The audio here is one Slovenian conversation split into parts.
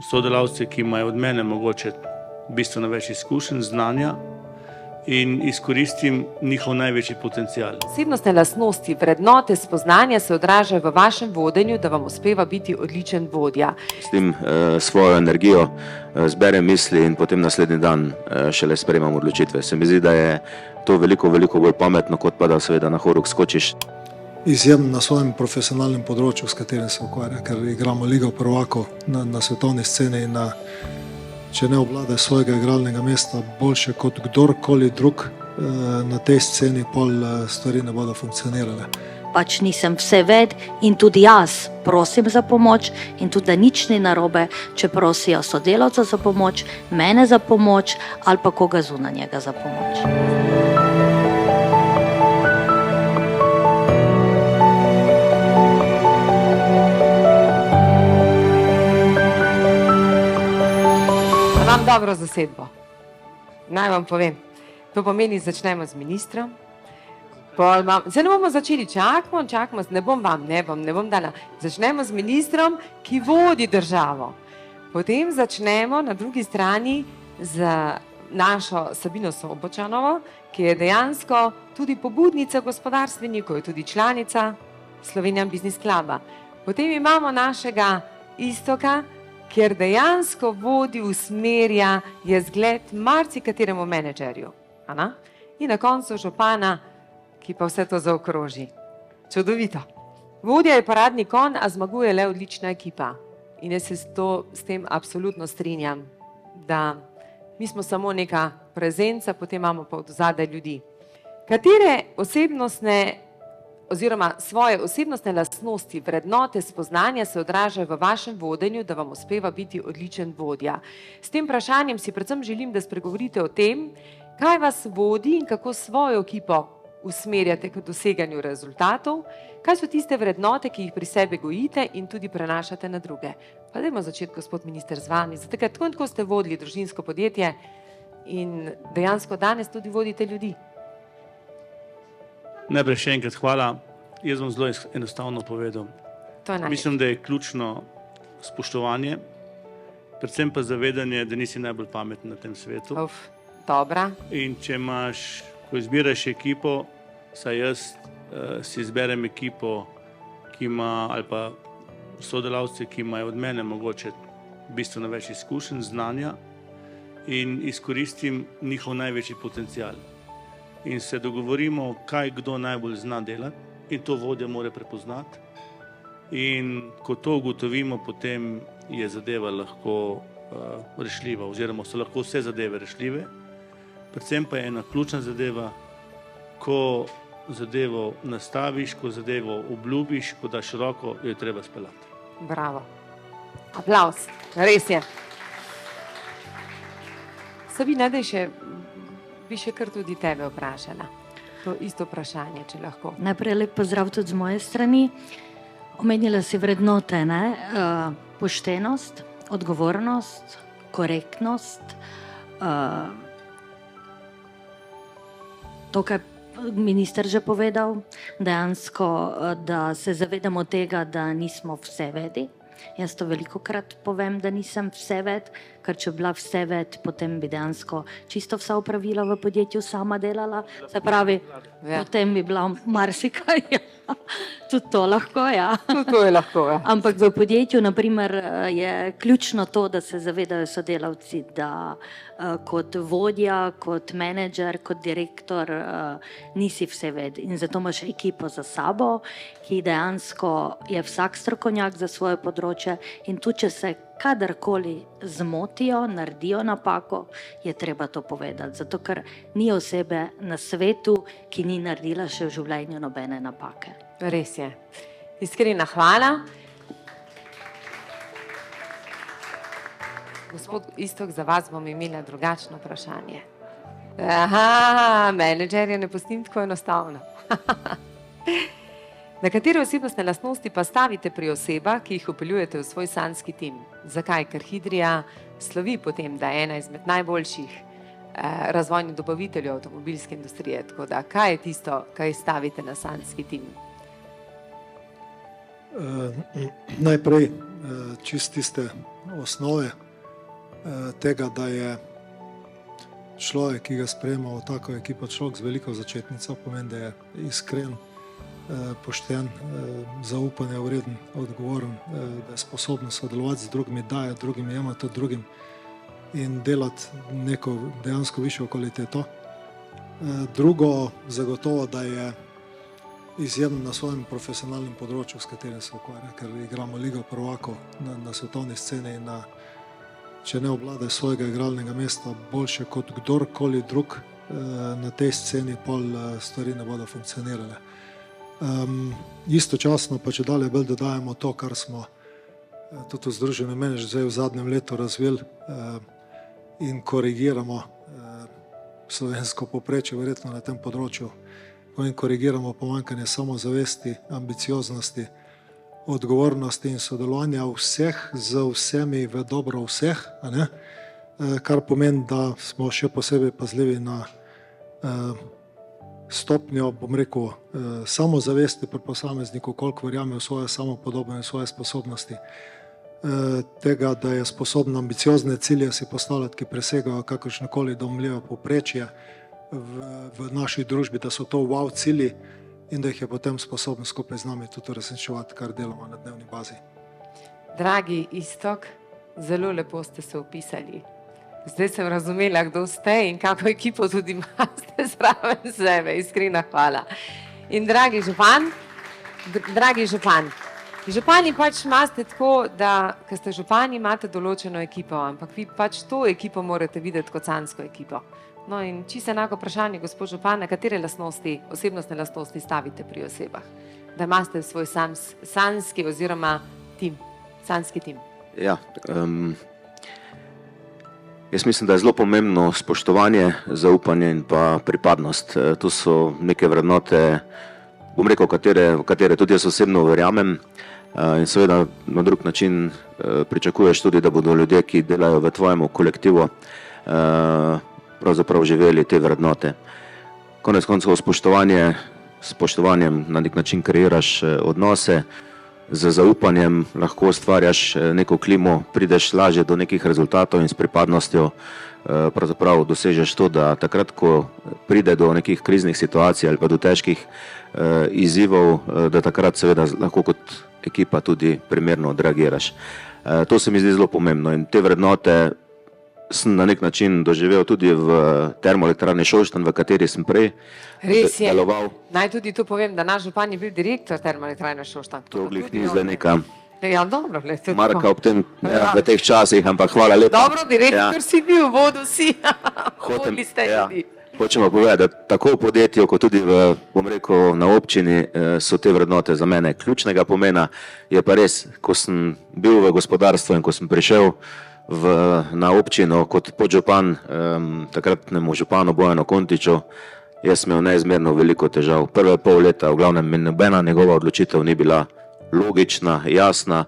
sodelavce, ki imajo od mene mogoče bistveno več izkušenj, znanja in izkoristim njihov največji potencial. Osebnostne lastnosti, vrednote, spoznanja se odražajo v vašem vodenju, da vam uspeva biti odličen vodja. S tem svojo energijo zberem misli in potem naslednji dan šele sprejemam odločitve. Se mi zdi, da je to veliko bolj pametno, kot pa da seveda na horuk skočiš. Izjemen na svojem profesionalnem področju, s katerim se ukvarja, ker igramo Ligo prvakov na svetovni sceni in če ne obvladaš svojega igralnega mesta boljše kot kdorkoli drug na tej sceni, pol stvari ne bodo funkcionirale. Pač nisem vseved in tudi jaz prosim za pomoč in tudi, da nič ni narobe, če prosijo sodelavca za pomoč, mene za pomoč ali pa koga zunanjega za pomoč. Imam dobro zasedbo. Naj vam povem. To pomeni, začnemo z ministrom. Zdaj ne bomo začeli, čakamo, ne bom dala. Začnemo z ministrom, ki vodi državo. Potem začnemo na drugi strani z našo Sabino Sobočanovo, ki je dejansko tudi pobudnica gospodarstvenikov, je tudi članica Slovenian Business Cluba. Potem imamo našega Iztoka, kjer dejansko vodi, usmerja, je zgled marsikateremu menedžerju. In na koncu župana, ki pa vse to zaokroži. Čudovito. Vodja je paradni konj, a zmaguje le odlična ekipa. In jaz se s tem absolutno strinjam, da mi smo samo neka prezenca, potem imamo pa od zadaj ljudi. Katere osebnostne oziroma svoje osebnostne lastnosti, vrednote, spoznanja se odražajo v vašem vodenju, da vam uspeva biti odličen vodja. S tem vprašanjem si predvsem želim, da spregovorite o tem, kaj vas vodi in kako svojo ekipo usmerjate k doseganju rezultatov, kaj so tiste vrednote, ki jih pri sebi gojite in tudi prenašate na druge. Pa dajmo začeti, gospod minister, z vami. Zato, ker tako ste vodili družinsko podjetje in dejansko danes tudi vodite ljudi. Najprej še enkrat hvala. Jaz bom zelo enostavno povedal. Mislim, da je ključno spoštovanje, predvsem pa zavedanje, da nisi najbolj pameten na tem svetu. Dobra. In če imaš, ko izbiraš ekipo, saj jaz si izberem ekipo, ki ima, ali pa sodelavce, ki imajo od mene mogoče bistveno več izkušenj, znanja in izkoristim njihov največji potencial. In se dogovorimo, kaj kdo najbolj zna delati in to vodja mora prepoznati. In ko to ugotovimo, potem je zadeva lahko rešljiva oziroma so lahko vse zadeve rešljive. Predvsem pa je ena ključna zadeva, ko zadevo nastaviš, ko zadevo obljubiš, ko daš roko, jo je treba speljati. Bravo. Aplavz. Res je. Sabina, bi še kar tudi tebe vprašala. To isto vprašanje, če lahko. Najprej lep pozdrav tudi z moje strani. Omenila si vrednote, poštenost, odgovornost, korektnost, to, kar je minister že povedal, dejansko, da se zavedamo tega, da nismo vsevedi. Jaz to velikokrat povem, da nisem vseved, ker če bila vseved, potem bi dejansko čisto vsa opravila v podjetju sama delala. Se pravi, potem bi bila marsikaj. Tudi to lahko, ja. Tudi to je lahko, ja. Ampak v podjetju, naprimer, je ključno to, da se zavedajo sodelavci, da kot vodja, kot menedžer, kot direktor nisi vseved. In zato imaš ekipo za sabo, ki dejansko je vsak strokovnjak za svoje področje in tudi, če se kadarkoli zmotijo, naredijo napako, je treba to povedati. Zato, ker ni osebe na svetu, ki ni naredila še v življenju nobene napake. Res je. Iskrena hvala. Gospod Iztok, za vas bom imela drugačno vprašanje. Menedžerje ne pustim tako enostavno. Na katere osebnostne lastnosti pa stavite pri osebah, ki jih vpeljujete v svoj sanjski tim? Zakaj? Ker Hidrija slovi po tem, da je ena izmed najboljših razvojnih dobaviteljev avtomobilske industrije. Tako da, kaj je tisto, kaj stavite na sanjski tim? Najprej čist tiste osnove tega, da je človek, ki ga sprejema v tako ekipo, človek z veliko začetnico, pomeni, da je iskren, pošten, zaupanja vreden, odgovoren, da je sposoben sodelovati z drugimi, daje drugim, jemati od drugim in delati neko dejansko višjo kvaliteto. Drugo, zagotovo, da je izjemen na svojem profesionalnem področju, s katerim se ukvarja, ker igramo Ligo prvakov na svetovni sceni in če ne obvlada svojega igralnega mesta boljše kot kdorkoli drug na tej sceni, pol stvari ne bodo funkcionirale. Istočasno pa če dalje bolj dodajamo to, kar smo tudi v Združenem menedžerju v zadnjem letu razvili in korigiramo slovensko povprečje verjetno na tem področju, in korigiramo pomanjkanje samozavesti, ambicioznosti, odgovornosti in sodelovanja vseh z vsemi v dobro vseh, kar pomeni, da smo še posebej pazljivi na stopnjo, bom rekel, samozavesti pri posamezniku, koliko verjame v svojo samopodobo in svoje sposobnosti, tega, da je sposoben ambiciozne cilje si postavljati, ki presegajo kakršnekoli domljivo povprečje v naši družbi, da so to wow cilji in da jih je potem sposoben skupaj z nami tudi uresničevati, kar delamo na dnevni bazi. Dragi Iztok, zelo lepo ste se opisali. Zdaj sem razumela, kdo ste in kako ekipo tudi imate zraven sebe. Iskrena hvala. In dragi župan, župani pač imate tako, da ko ste župani, imate določeno ekipo, ampak vi pač to ekipo morate videti kot sanjsko ekipo. No in čisto enako vprašanje, gospod župan, na katere lastnosti, osebnostne lastnosti stavite pri osebah? Da imate svoj sanjski oziroma tim, sanjski tim. Ja, jaz mislim, da je zelo pomembno spoštovanje, zaupanje in pa pripadnost. To so neke vrednote, bom rekel, v katere tudi jaz osebno verjamem in seveda na drug način pričakuješ tudi, da bodo ljudje, ki delajo v tvojem kolektivu, pravzaprav živeli te vrednote. Konec koncev spoštovanjem na nek način kreiraš odnose, z zaupanjem lahko ustvarjaš neko klimo, prideš lažje do nekih rezultatov in s pripadnostjo pravzaprav dosežeš to, da takrat, ko pride do nekih kriznih situacij ali pa do težkih izzivov, da takrat seveda lahko kot ekipa tudi primerno odreagiraš. To se mi zdi zelo pomembno in te vrednote sem na nek način doživel tudi v termoelektrarni Šoštanj, v kateri sem prej deloval. Naj tudi tu povem, da naš župan je bil direktor termoelektrarne Šoštanj. To glih ni zdaj neka Ja, dobro, marka ob tem, v teh časih, ampak hvala lepa. Dobro, direktor si bil, vodu si, hodili ste ljudi. Hočemo povedati, da tako v podjetju, kot tudi bom rekel, na občini so te vrednote za mene ključnega pomena. Je pa res, ko sem bil v gospodarstvu in ko sem prišel na občino kot podžupan takratnemu županu Bojanu Kontiču, jaz sem imel neizmerno veliko težav. Prve pol leta v glavnem nobena njegova odločitev ni bila logična, jasna.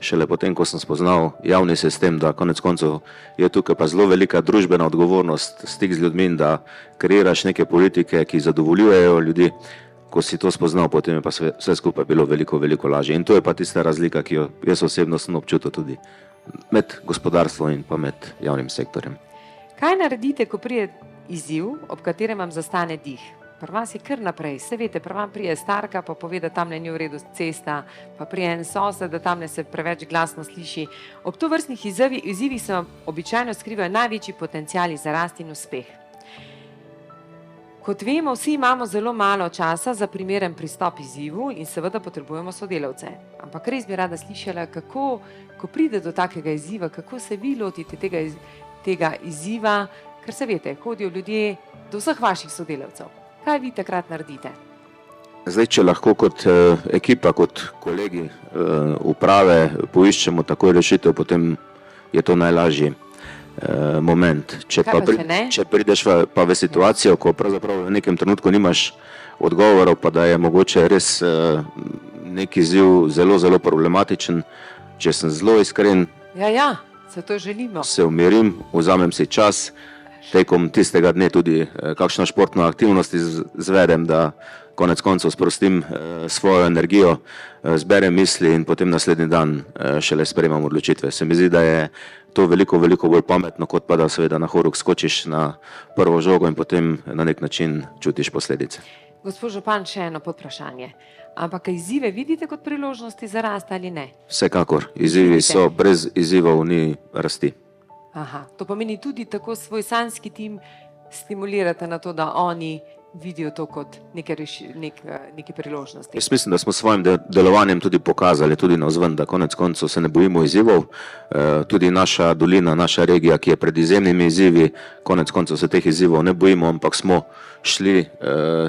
Šele potem, ko sem spoznal javni sistem, da konec koncev je tukaj pa zelo velika družbena odgovornost, stik z ljudmi, da kreiraš neke politike, ki zadovoljujejo ljudi. Ko si to spoznal, potem je pa vse skupaj bilo veliko, veliko lažje. In to je pa tista razlika, ki jo jaz osebno sem občutil tudi med gospodarstvom in pa med javnim sektorjem. Kaj naredite, ko prije izziv, ob katerem vam zastane dih? Pri vas je kar naprej, se veste, pri vam prije starka, pa pove, da tamle ni v redu cesta, pa prije en sosed, da tamle se preveč glasno sliši. Ob tovrstnih izzivih se vam običajno skrivajo največji potenciali za rast in uspeh. Kot vemo, vsi imamo zelo malo časa za primeren pristop izzivu in seveda potrebujemo sodelavce. Ampak res bi rada slišala, kako, ko pride do takega izziva, kako se vi lotite tega izziva, ker se veste, hodijo ljudje do vseh vaših sodelavcev. Kaj vi takrat naredite? Zdaj, če lahko kot ekipa, kot kolegi uprave poiščemo takoj rešitev, potem je to najlažji moment. Če prideš pa v situacijo, ko pravzaprav v nekem trenutku nimaš odgovorov, pa da je mogoče res neki izziv zelo, zelo problematičen, če sem zelo iskren, se to želimo. Se umirim, vzamem si čas, tekom tistega dne tudi kakšno športno aktivnost izvedem, da konec koncev sprostim svojo energijo, zberem misli in potem naslednji dan šele sprejemam odločitve. Se mi zdi, da je to veliko, veliko bolj pametno, kot pa da seveda na horuk skočiš na prvo žogo in potem na nek način čutiš posledice. Gospod župan, še eno podvprašanje. Ampak izzive vidite kot priložnosti za rast ali ne? Vsekakor, izzivi so, brez izzivov ni rasti. Aha, to pomeni tudi tako svoj sanjski tim stimulirate na to, da oni vidijo to kot neke priložnosti. Jaz mislim, da smo s svojim delovanjem tudi pokazali, tudi navzven, da konec koncev se ne bojimo izzivov. Tudi naša dolina, naša regija, ki je pred izjemnimi izzivi, konec koncev se teh izzivov ne bojimo, ampak smo šli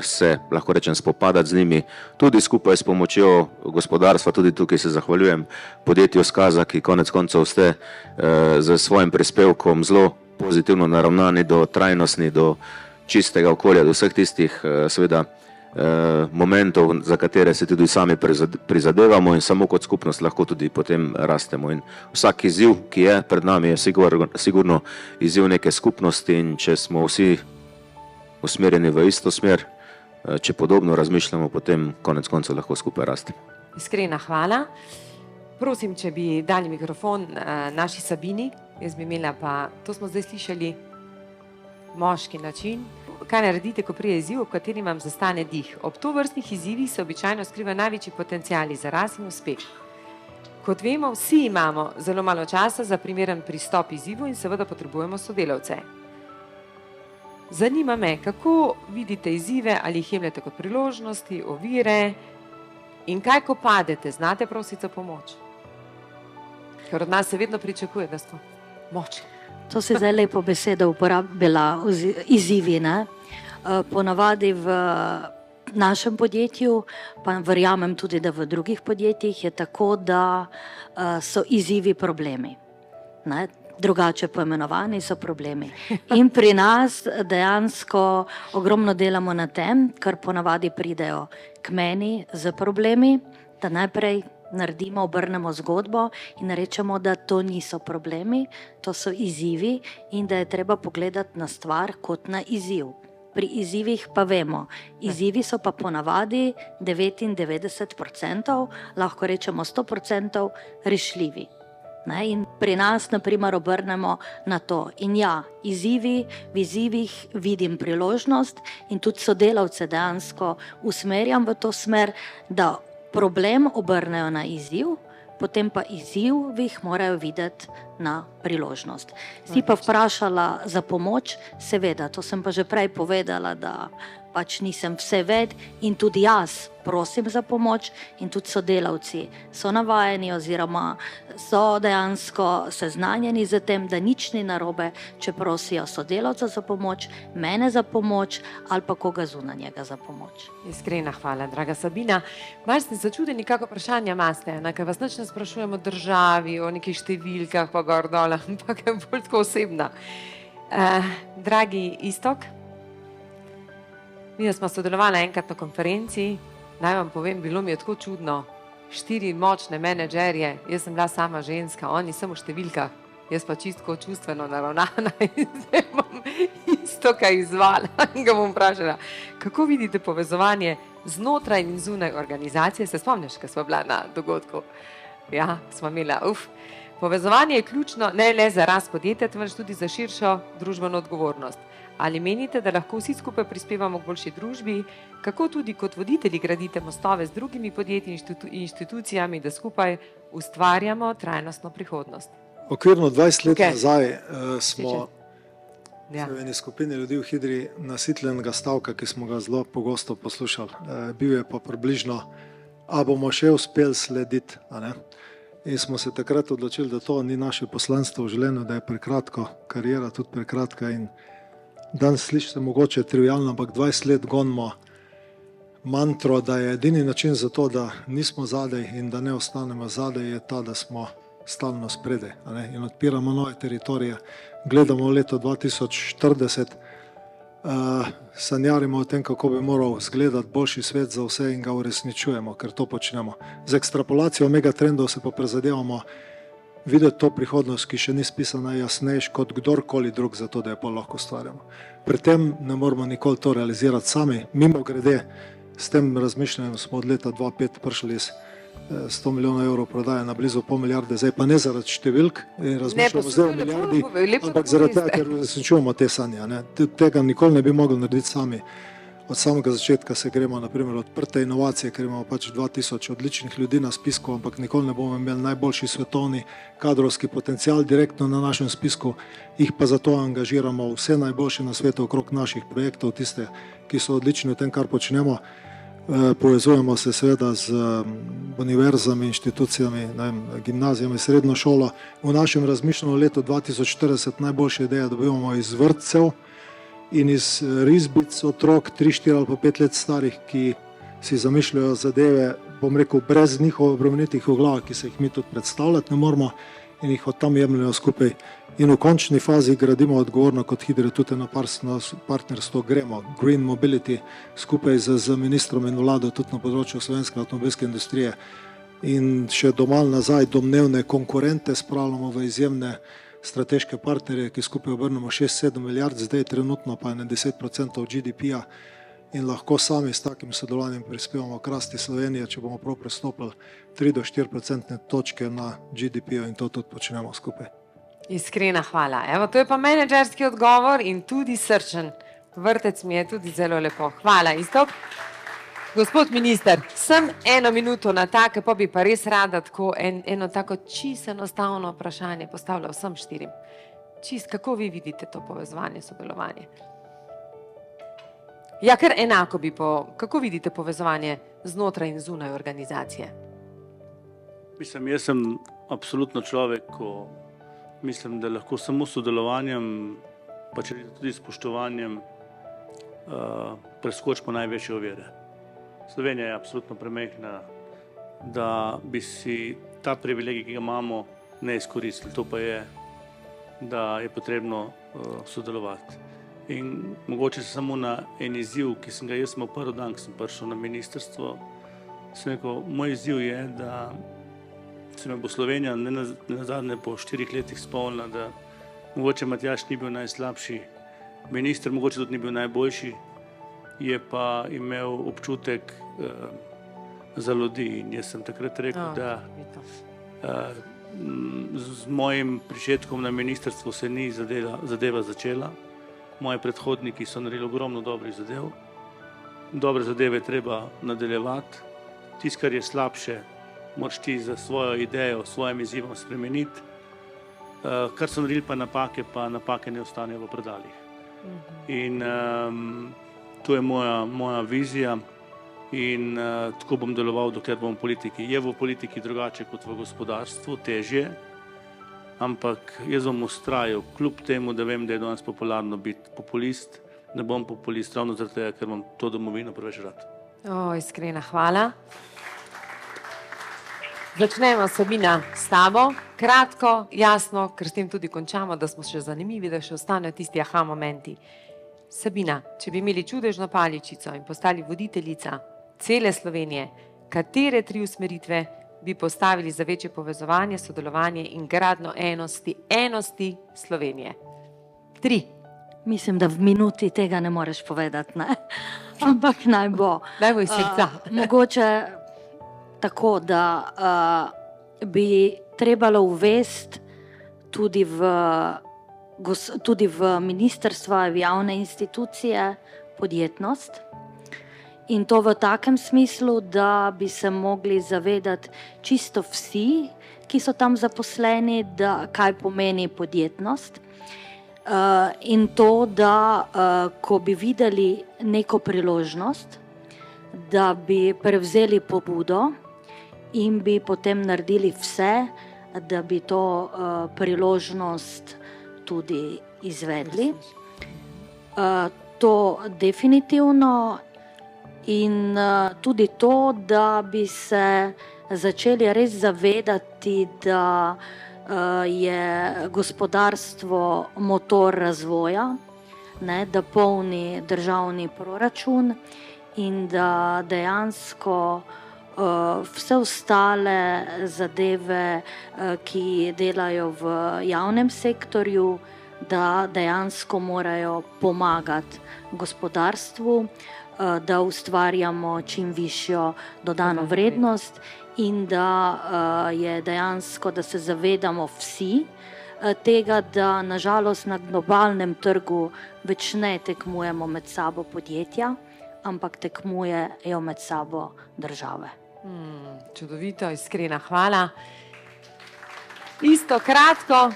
se, lahko rečem, spopadati z njimi, tudi skupaj s pomočjo gospodarstva. Tudi tukaj se zahvaljujem podjetju Skaza, ki konec koncev ste z svojim prispevkom zelo pozitivno naravnani do trajnostni, do čistega okolja, do vseh tistih seveda momentov, za katere se tudi sami prizadevamo in samo kot skupnost lahko tudi potem rastemo. In vsak izziv, ki je pred nami, je sigurno izziv neke skupnosti in če smo vsi usmerjeni v isto smer, če podobno razmišljamo, potem konec koncev lahko skupaj rastemo. Iskrena hvala. Prosim, če bi dali mikrofon naši Sabini, jaz bi imela pa, to smo zdaj slišali, moški način. Kaj naredite, ko prije izziv, v katerem vam zastane dih? Ob tovrstnih izzivih se običajno skriva največji potenciali za rast in uspeh. Kot vemo, vsi imamo zelo malo časa za primeren pristop izzivu in seveda potrebujemo sodelavce. Zanima me, kako vidite izzive, ali jih jemljete kot priložnosti, ovire in kaj, ko padete, znate prositi za pomoč? Ker od nas se vedno pričakuje, da smo močni. To si zdaj lepo besedo uporabila, izzivi, ne? Ponavadi v našem podjetju, pa verjamem tudi, da v drugih podjetjih je tako, da so izzivi problemi, ne? Drugače poimenovani so problemi. In pri nas dejansko ogromno delamo na tem, ker ponavadi pridejo k meni z problemi, da najprej naredimo, obrnemo zgodbo in rečemo, da to niso problemi, to so izzivi in da je treba pogledati na stvar kot na izziv. Pri izzivih pa vemo, izzivi so pa ponavadi 99%, lahko rečemo 100% rešljivi. Ne? In pri nas, na primer, obrnemo na to. In ja, izzivi, v izzivih vidim priložnost in tudi sodelavce dejansko usmerjam v to smer, da problem obrnejo na izziv, potem pa izzivih morajo videti na priložnost. Si pa vprašala za pomoč, seveda, to sem pa že prej povedala, da pač nisem vse ved in tudi jaz prosim za pomoč in tudi sodelavci so navajeni oziroma so dejansko seznanjeni z tem, da nič ni narobe, če prosijo sodelavca za pomoč, mene za pomoč ali pa koga zunanjega za pomoč. Iskrena hvala, draga Sabina. Malo ste začudeni, kako vprašanja imate, ker vas nič ne sprašujemo o državi, o nekih številkah, pa gor dol, ampak je bolj tako osebna. Dragi Iztok, mi smo sodelovali enkrat na konferenci, naj vam povem, bilo mi je tako čudno, 4 močne menedžerje, jaz sem bila sama ženska, oni samo v številkah, jaz pa čistko čustveno naravnana in zdaj bom Iztoka izvala in ga bom vprašala, kako vidite povezovanje znotraj in zunaj organizacije, se spomniš, ko smo bila na dogodku? Ja, smo imela, Povezovanje je ključno ne le za rast podjetja, temveč tudi za širšo družbeno odgovornost. Ali menite, da lahko vsi skupaj prispevamo k boljši družbi? Kako tudi kot voditelji gradite mostove z drugimi podjetji in inštitucijami, da skupaj ustvarjamo trajnostno prihodnost? Okvirno 20 let nazaj smo v eni skupini ljudi v Hidri nasitlenega stavka, ki smo ga zelo pogosto poslušali. Bil je pa približno, a bomo še uspeli slediti, a ne? In smo se takrat odločili, da to ni naše poslanstvo v življenju, da je prekratko, karijera tudi prekratka in danes slišite mogoče trivialno, ampak 20 let gonimo mantro, da je edini način za to, da nismo zadej in da ne ostanemo zadej, je ta, da smo stalno spredaj, a ne? In odpiramo nove teritorije. Gledamo leto 2040, sanjarimo o tem, kako bi moral izgledati boljši svet za vse in ga uresničujemo, ker to počnemo. Z ekstrapolacijo megatrendov se pa prizadevamo videti to prihodnost, ki še ni spisana jasnejš kot kdorkoli drug za to, da jo pa lahko ustvarjamo. Pri tem ne moramo nikoli to realizirati sami. Mimo grede, S tem razmišljanjem smo od leta 2005 prišli iz 100 milijonov evrov prodaje na blizu pol milijarde, zdaj pa ne zaradi številk, razmišljamo zdaj o milijardi, ampak zaradi tega, ker uresničujemo te sanje. Ne. Tega nikoli ne bi mogli narediti sami. Od samega začetka se gremo, naprimer, odprte inovacije, ker imamo pač 2000 odličnih ljudi na spisku, ampak nikoli ne bomo imeli najboljši svetovni kadrovski potencial direktno na našem spisku, jih pa zato angažiramo vse najboljše na svetu okrog naših projektov, tiste, ki so odlični v tem, kar počnemo. Povezujemo se seveda z univerzami, inštitucijami, gimnazijami, srednjo šolo. V našem razmišljanju leto 2040 najboljše ideje dobivamo iz vrtcev in iz risbic otrok 3, 4 ali pa 5 let starih, ki si zamišljajo zadeve, bom rekel, brez njihove obremenitih v glavah, ki se jih mi tudi predstavljati ne moramo in jih od tam jemljajo skupaj. In v končni fazi gradimo odgovorno kot Hidro tudi na partnerstvo gremo, Green Mobility, skupaj z ministrom in vlado tudi na področju slovenske avtomobilske industrije. In še domal nazaj domnevne konkurente spravljamo v izjemne strateške partnerje, ki skupaj obrnemo 6-7 milijard, zdaj trenutno pa je na 10% GDP-ja in lahko sami s takim sodelovanjem prispevamo k rasti Slovenije, če bomo prav prestopili 3-4% točke na GDP-ju in to tudi počnemo skupaj. Iskrena hvala. Evo, to je pa menedžerski odgovor in tudi srčen. Vrtec mi je tudi zelo lepo. Hvala, Iztok. Gospod minister, sem 1 minuto na take, pa bi pa res rada tako eno tako čisto enostavno vprašanje postavila vsem 4. Čist, kako vi vidite to povezovanje, sodelovanje? Ja, ker enako bi kako vidite povezovanje znotraj in zunaj organizacije? Mislim, jaz sem absolutno človek, ko mislim, da lahko samo sodelovanjem, pa če tudi spoštovanjem, preskočimo največje ovire. Slovenija je absolutno premajhna, da bi si ta privilegij, ki ga imamo, ne izkoristili. To pa je, da je potrebno sodelovati. In mogoče samo na en izziv, ki sem ga jaz imel prvi dan, ko sem prišel na ministrstvo, sem rekel, moj izziv je, da se me bo Slovenija nazadnje po 4 letih spomnila, da mogoče Matjaž ni bil najslabši minister, mogoče tudi ni bil najboljši, je pa imel občutek za ljudi. In jaz sem takrat rekel, da z mojim pričetkom na ministrstvu se ni zadeva začela. Moji predhodniki so naredili ogromno dobrih zadev. Dobre zadeve je treba nadaljevati. Tisto, kar je slabše, moraš ti za svojo idejo, svojim izzivom spremeniti. Kar so naredili pa napake ne ostanejo v predalih. In to je moja vizija in tako bom deloval, dokler bom v politiki. Je v politiki drugače kot v gospodarstvu, težje, ampak jaz bom vztrajal, kljub temu, da vem, da je danes popularno biti populist, ne bom populist ravno zaradi tega, ker imam to domovino preveč rad. Iskrena hvala. Začnemo, Sabina, s tabo. Kratko, jasno, ker s tem tudi končamo, da smo še zanimivi, da še ostanejo tisti aha momenti. Sabina, če bi imeli čudežno paličico in postali voditeljica cele Slovenije, katere 3 usmeritve bi postavili za večje povezovanje, sodelovanje in gradnjo enosti Slovenije? 3. Mislim, da v minuti tega ne moreš povedati, ne? Ampak naj bo. Naj bo iz srca. Mogoče tako, da bi trebalo uvesti tudi v ministrstva, v javne institucije podjetnost. In to v takem smislu, da bi se mogli zavedati čisto vsi, ki so tam zaposleni, da kaj pomeni podjetnost. In to, da ko bi videli neko priložnost, da bi prevzeli pobudo in bi potem naredili vse, da bi to priložnost tudi izvedli. To definitivno. In tudi to, da bi se začeli res zavedati, da je gospodarstvo motor razvoja, ne, da polni državni proračun in da dejansko vse ostale zadeve, ki delajo v javnem sektorju, da dejansko morajo pomagati gospodarstvu. da ustvarjamo čim višjo dodano vrednost in da je dejansko, da se zavedamo vsi tega, da nažalost na globalnem trgu več ne tekmujemo med sabo podjetja, ampak tekmujejo med sabo države. Čudovito, iskrena hvala. Isto kratko,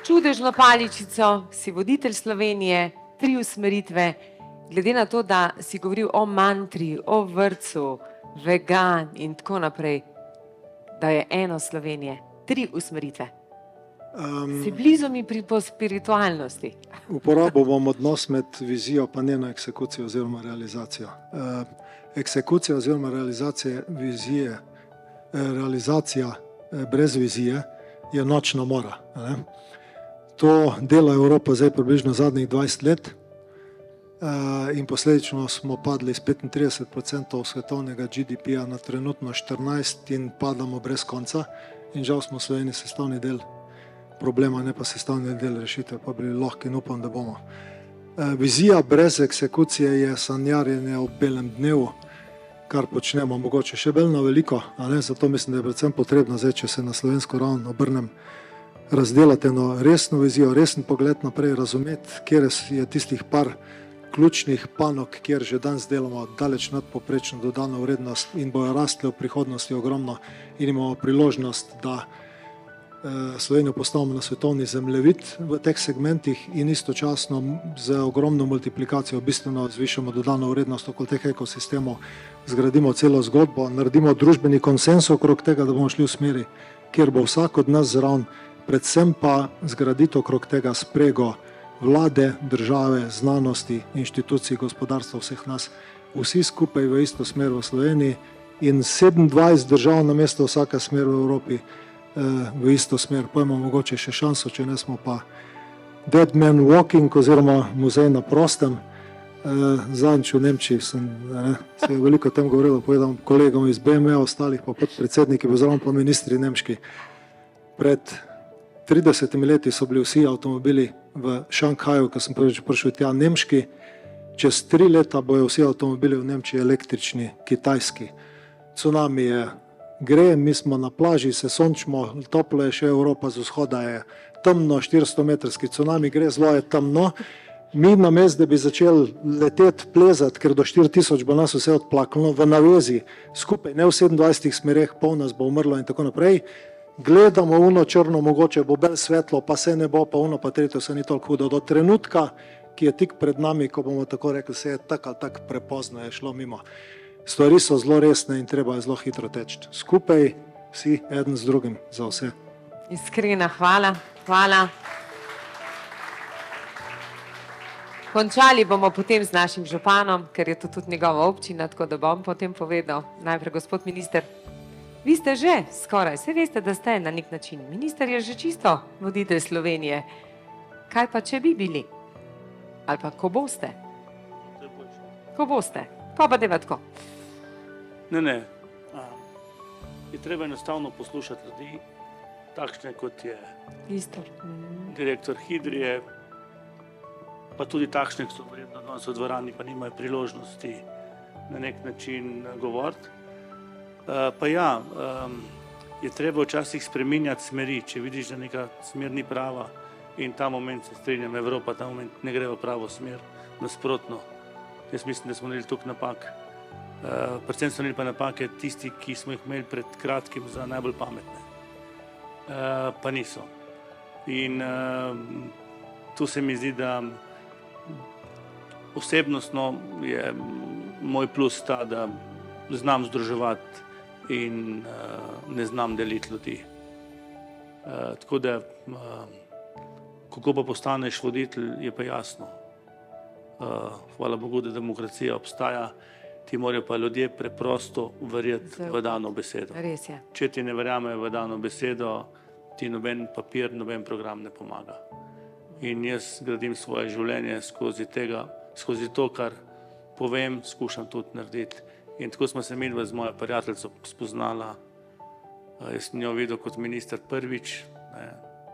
čudežno paličico, si voditelj Slovenije, 3 usmeritve. Glede na to, da si govoril o mantri, o vrtcu, vegan in tako naprej, da je eno Slovenije, 3 usmeritve. Si blizu mi po spiritualnosti. Uporabil bom odnos med vizijo pa njeno eksekucijo oziroma realizacijo. Eksekucija oziroma realizacija brez vizije je nočna mora. Ne? To dela Evropa zdaj približno zadnjih 20 let in posledično smo padli iz 35% svetovnega GDP-ja na trenutno 14% in padamo brez konca in žal smo v Sloveniji sestavni del problema, ne pa sestavni del rešitve, pa bili lahko in upam, da bomo. Vizija brez eksekucije je sanjarjenje ob belem dnevu, kar počnemo mogoče še bolj na veliko, zato mislim, da je predvsem potrebno zdaj, če se na slovensko raven obrnem, razdelati eno resno vizijo, resen pogled naprej, razumeti, kjer je tistih par ključnih panog, kjer že danes delamo daleč nadpovprečno dodano vrednost in bojo rastli v prihodnosti ogromno in imamo priložnost, da Slovenijo postavimo na svetovni zemljevid v teh segmentih in istočasno z ogromno multiplikacijo bistveno zvišamo dodano vrednost okoli teh ekosistemov, zgradimo celo zgodbo, naredimo družbeni konsens okrog tega, da bomo šli v smeri, kjer bo vsak od nas zraven, predvsem pa zgraditi okrog tega sprego vlade, države, znanosti, inštitucij, gospodarstva, vseh nas, vsi skupaj v isto smer v Sloveniji in 27 držav na mesto vsaka smer v Evropi v isto smer. Pojmo mogoče še šanso, če ne smo pa Dead Man Walking oziroma muzej na prostem. Zadnjič v Nemčiji se je veliko o tem govorilo, povedal kolegom iz BMW, ostalih pa podpredsedniki, oziroma pa ministri nemški. Pred 30 leti so bili vsi avtomobili v Šanghaju, ko sem prišel tja, nemški. Čez 3 leta bojo vsi avtomobili v Nemčiji električni, kitajski. Tsunami je gre, mi smo na plaži, se sončimo, toplo je še Evropa z vzhoda, je temno, 400-metrski tsunami gre, zelo je temno. Mi namesto, da bi začeli leteti, plezati, ker do 4000 bo nas vse odplaknilo v navezi, skupaj, ne v 27 smereh, pol nas bo umrlo in tako naprej, gledamo uno črno, mogoče bo bolj svetlo, pa se ne bo, pa uno pa tretjo se ni toliko hudo. Do trenutka, ki je tik pred nami, ko bomo tako rekli, se je tak ali tak prepozno je šlo mimo. Stvari so zelo resne in treba je zelo hitro teči. Skupaj vsi, eden z drugim, za vse. Iskrena hvala, hvala. Končali bomo potem z našim županom, ker je to tudi njegova občina, tako da bom potem povedal. Najprej gospod minister, vi ste že skoraj, vse veste, da ste na nek način. Minister je že čisto voditelj Slovenije. Kaj pa, če bi bili? Ali pa, ko boste? Ko boste? Pa deva tako. Ne. Je treba enostavno poslušati ljudi, takšne kot je direktor Hidrije, pa tudi takšne, ki so verjetno danes v dvorani, pa nimajo priložnosti na nek način govoriti. Pa ja, je treba včasih spreminjati smeri, če vidiš, da neka smer ni prava in ta moment se strinjam, Evropa ta moment ne gre v pravo smer, nasprotno. Jaz mislim, da smo naredili tukaj napak. Predvsem so naredili pa napake tisti, ki smo jih imeli pred kratkim za najbolj pametne. Pa niso. In tu se mi zdi, da osebnostno je moj plus ta, da znam združevati in ne znam deliti ljudi. Tako da, kako pa postaneš voditelj, je pa jasno. Hvala Bogu, da demokracija obstaja, ti morajo pa ljudje preprosto verjeti v dano besedo. Res je. Če ti ne verjamejo v dano besedo, ti noben papir, noben program ne pomaga. In jaz gradim svoje življenje skozi to, kar povem, skušam tudi narediti. In tako smo se midva z mojo prijateljico spoznala. Jaz sem jo videl kot minister prvič,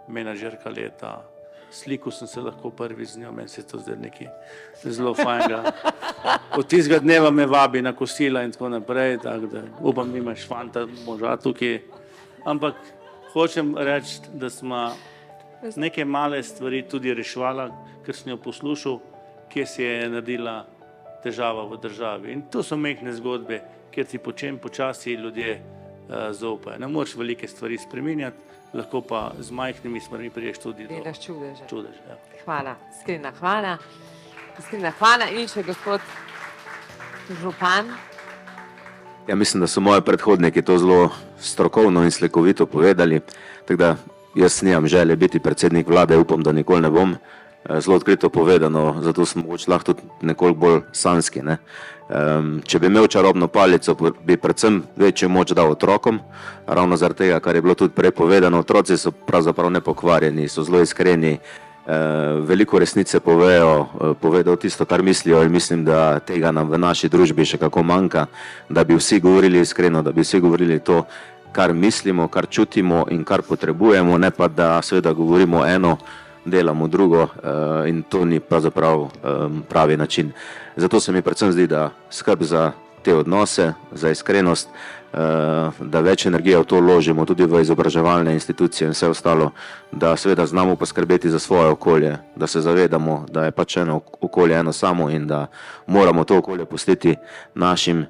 menadžerka leta, slikal sem se lahko prvi z njo, meni se je to zdaj nekaj zelo fajnega. Od tistega dneva me vabi na kosila in tako naprej, tako da upam, da imaš fanta moža tukaj. Ampak hočem reči, da smo neke male stvari tudi reševala, ker sem jo poslušal, kje se je naredila težava v državi. In to so mehne zgodbe, kjer ti počasi ljudje zaupajo. Ne moreš velike stvari spreminjati, lahko pa z majhnimi stvarmi priješ tudi do Delaš čudeže. čudež. Ja. Hvala, iskrena hvala. Iskrena hvala in še gospod župan. Ja, mislim, da so moji predhodniki to zelo strokovno in slikovito povedali, tako da jaz nimam želje biti predsednik vlade, upam, da nikoli ne bom. Zelo odkrito povedano, zato smo mogoče lahko tudi nekoliko bolj sanski. Ne? Če bi imel čarobno palico, bi predvsem večjo moč dal otrokom, ravno zaradi tega, kar je bilo tudi prej povedano. Otroci so pravzaprav nepokvarjeni, so zelo iskreni, veliko resnice povedo tisto, kar mislijo, in mislim, da tega nam v naši družbi še kako manjka, da bi vsi govorili iskreno, da bi vsi govorili to, kar mislimo, kar čutimo in kar potrebujemo, ne pa da seveda govorimo eno, delamo drugo, in to ni pravzaprav pravi način. Zato se mi predvsem zdi, da skrb za te odnose, za iskrenost, da več energije v to vložimo, tudi v izobraževalne institucije in vse ostalo, da seveda znamo poskrbeti za svoje okolje, da se zavedamo, da je pač eno okolje eno samo in da moramo to okolje pustiti našim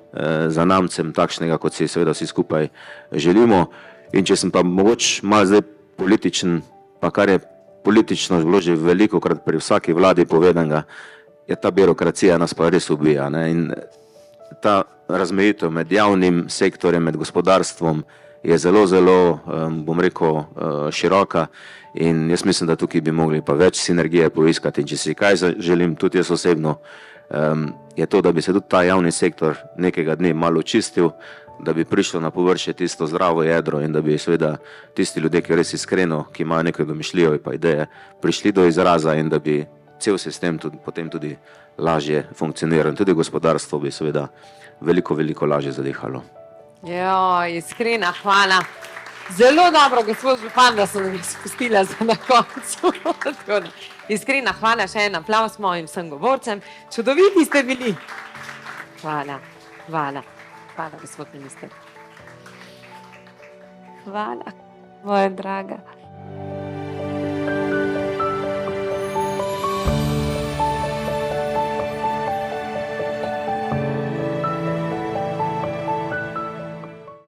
zanamcem, takšnega, kot si seveda vsi skupaj želimo. In če sem pa mogoče malo zdaj političen, pa kar je politično bilo že velikokrat pri vsaki vladi povedanega, je ta birokracija nas pa res ubija. Ne? In ta razmejitev med javnim sektorjem, med gospodarstvom je zelo, zelo, bom rekel, široka, in jaz mislim, da tukaj bi mogli pa več sinergije poiskati. In če si kaj želim, tudi jaz osebno, je to, da bi se tudi ta javni sektor nekega dne malo očistil, da bi prišlo na površje tisto zdravo jedro in da bi seveda tisti ljudje, ki res iskreno, ki imajo nekaj domišljijo in pa ideje, prišli do izraza in da bi cel sistem potem tudi lažje funkcioniral. In tudi gospodarstvo bi seveda veliko, veliko lažje zadihalo. Jo, iskrena hvala. Zelo dobro, gospod župan, da sem vas spustila za na koncu. Tako da, iskrena hvala, še en aplavz mojim vsem govorcem. Čudoviti ste bili. Hvala, hvala. Hvala, gospod minister. Hvala, moja draga.